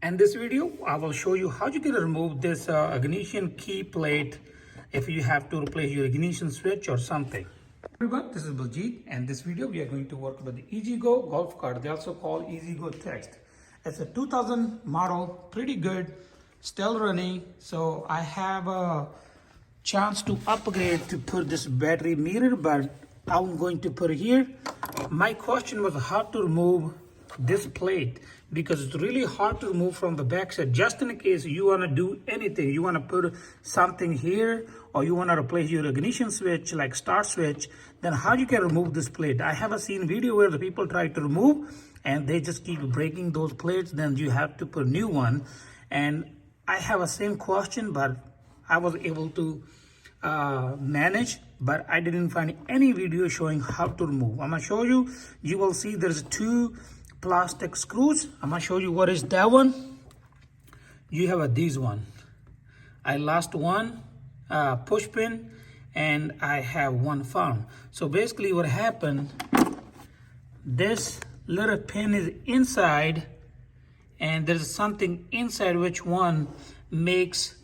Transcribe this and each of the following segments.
In this video, I will show you how you can remove this ignition key plate if you have to replace your ignition switch or something. Everyone, this is Baljeet, and this video we are going to work with the EZGO golf cart. They also call EZGO Text. It's a 2000 model, pretty good, still running. So I have a chance to upgrade to put this battery meter, but I'm going to put it here. My question was how to remove this plate, because it's really hard to remove from the back side. Just in case you want to do anything, you want to put something here, or you want to replace your ignition switch like start switch, then how you can remove this plate. I have seen video where the people try to remove and they just keep breaking those plates, then you have to put a new one. And I have a same question, but I was able to manage, but I didn't find any video showing how to remove. I'm gonna show you. You will see there's two plastic screws. I'm gonna show you what is that one. You have these one. I lost one push pin and I have one found. So basically what happened, this little pin is inside and there's something inside which one makes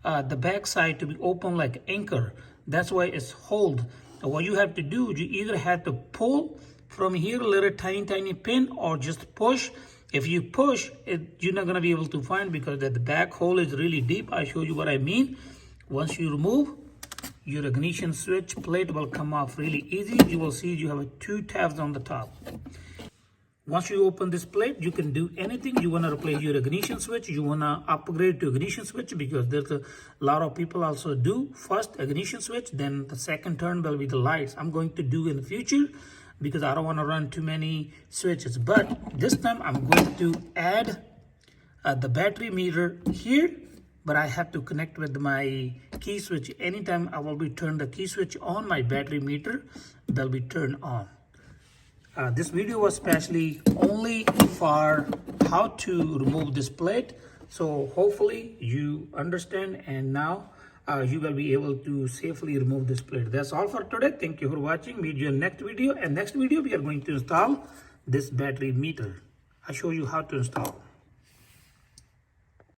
the back side to be open like anchor. That's why it's hold. What you have to do, you either have to pull from here a little tiny pin or just push. If you push it, you're not going to be able to find, because the back hole is really deep. I show you what I mean. Once you remove, your ignition switch plate will come off really easy. You will see you have two tabs on the top. Once you open this plate, you can do anything. You want to replace your ignition switch, you want to upgrade to ignition switch, because there's a lot of people also do first ignition switch, then the second turn will be the lights. I'm going to do in the future because I don't want to run too many switches. But this time I'm going to add the battery meter here, but I have to connect with my key switch. Anytime I will be turn the key switch on, my battery meter will be turned on. This video was specially only for how to remove this plate. So hopefully you understand, and now you will be able to safely remove this plate. That's all for today. Thank you for watching. Meet you in next video. And next video we are going to install this battery meter. I show you how to install.